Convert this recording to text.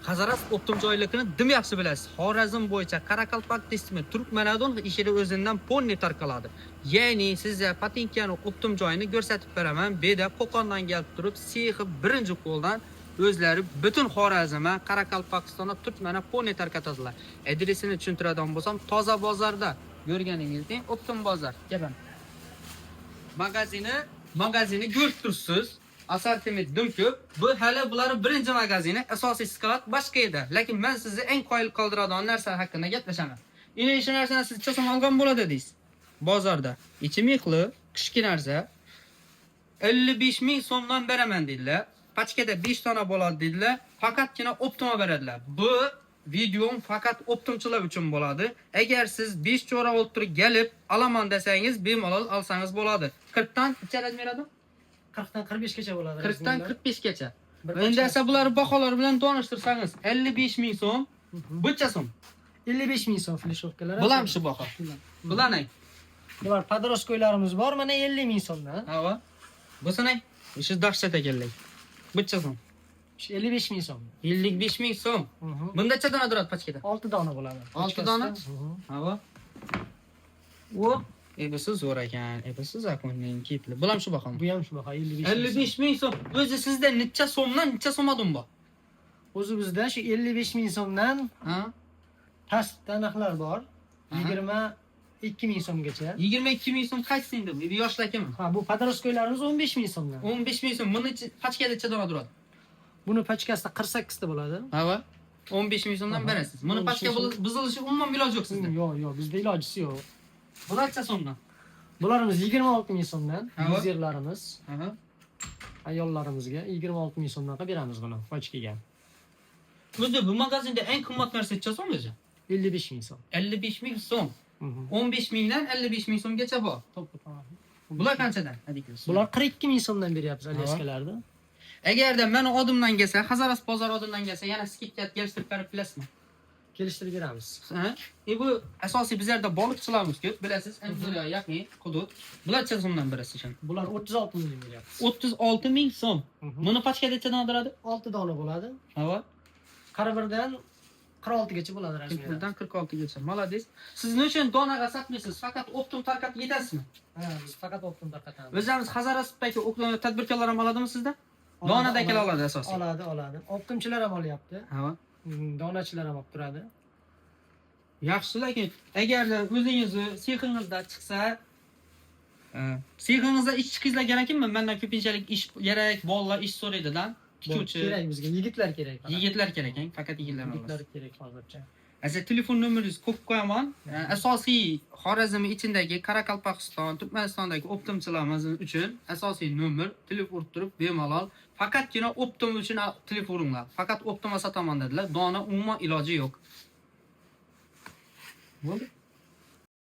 Hazaras optim joyligini dim yaxshi bilasiz. Xorazm bo'yicha Qoraqalpoq testimi Turkmanadon ishida o'zidan ponni tarqaladi. Ya'ni sizga Patinkani optim joyini ko'rsatib beraman. Beda Qo'qondan kelib turib, sexi birinchi qo'ldan o'zlari butun Xorazmga, Qoraqalpog'istonga Turkmana ponni tarqatadilar. Adresini tushuntiradigan bo'lsam, Toza bozorda ko'rganingizdek optim bozor. Kelin. Magazini ko'rib tursiz. Assortiment dim ko'p. Bu hali bular birinchi magazini, asosiy sklad boshqa edi. Lekin men sizni eng qoyil qoldiradigan narsa haqida gaplashaman. Ina ish narsani siz chasam olgan bo'ladi deysiz. Bozorda ichi mixli, qishki narsa 55 ming so'mdan beraman dedilar. Pachkada 5 dona bo'ladi dedilar. Faqatgina optima beradilar. Bu videom faqat optimchilar uchun bo'ladi. Agar siz 5 cho'ra o'ltirib kelib, olaman desangiz, bemalol olsangiz bo'ladi. 40 dan necha razmerada? 40 dan 45 gacha bo'ladi. 40 dan 45 gacha. Endi esa bular baholar bilan tanishtirsangiz, 55 ming so'm, buncha so'm. 55 ming so'm fleshovkalar. Bular shu baho. Bularning. Bular podroskoylarimiz bor, mana 50 ming so'mdan. Ha. Busini shu dahshat ekanlar. Buncha so'm. 55 ming so'm. 55 ming so'm. Bundacha dona turadi pachkada? 6 dona bo'ladi. 6 dona? Ha. O, bu zo'r ekan. Bu zakonning ketli. Bular shu baho. Bu ham shu baho 55 ming so'm. O'zi sizda necha so'mdan necha so'madim bor? O'zi bizda shu 55 ming so'mdan pastda narxlar bor. 22 ming so'mgacha. 22 ming so'm qaysi endi? Bu yoshlarkimi? Ha, bu podroskoylarimiz 15 ming so'mdan. 15 ming so'm. Buni pachkada necha dona turadi? Buni pachkasida 48 ta bo'ladi. Ha. 15 ming so'mdan berasiz. Buni pachka buzilishi umuman iloji yo'q sizda. Yo'q, bizda ilojisi yo'q. Bularcha so'mdan. Bularimiz 26 ming so'mdan. Ha. Yuzerlarimiz. Ha. Ayollarimizga 26 ming so'mdan qilib beramiz buni pachkaga. O'zi bu magazinda eng qimmat narsa necha so'm o'zi? 55 ming so'm. 55 ming so'm. 15 mingdan 55 ming so'mgacha bor. Bular qanchadan? Bular 42 ming so'mdan beryapmiz alyaskalarda. Agarda meni odimdan kelsa, Hazaras bozor odimdan kelsa, yana skidga kelishtirib berib bilasizmi? Kelishtirib beramiz. Ha? Bu asosiy bizlarda baliqchilarimiz ko'p, bilasiz, Angliya yaqin hudud. Bularcha so'mdan berasiz ham. Bular 36 ming beryapmiz. 36 ming so'm. Buni pachkada necha dona turadi? 6 dona bo'ladi. Ha. 41dan 46 gacha bo'ladi rasmiy. 41dan 46 gacha. Molodets. Siz nechun donaga sotmaysiz? Faqat optim tarqatib yetasizmi? Ha, biz faqat optim tarqatamiz. O'zimiz Hazarasdagi tadbirkorlar ham oladimi sizda? Donadagilar oladi asosan. Oladi. Optimchilar ham olyapti. Ha. Donachilar ham olib turadi. Yaxshi, lekin agarda o'zingizni sexingizda chiqsa, sexingizda ish chiqizlar kerakmi? Mendan ko'pinchalik ish kerak, bolalar ish so'raydilar. Tikuvchi kerak bizga, yigitlar kerak. Yigitlar kerak, faqat yigitlar emas. Yigitlar kerak hozircha. Asa telefon nomeringizni qo'yib qo'yaman. Asosiy Xorazm ichidagi Qoraqalpog'iston, Turkmanistondagi optimchilarimiz uchun asosiy nomer telefon turib bemalol faqatgina optim uchun telefoninglar. Faqat optima sotaman dedilar. Dona umuman iloji yo'q. Bo'ldi?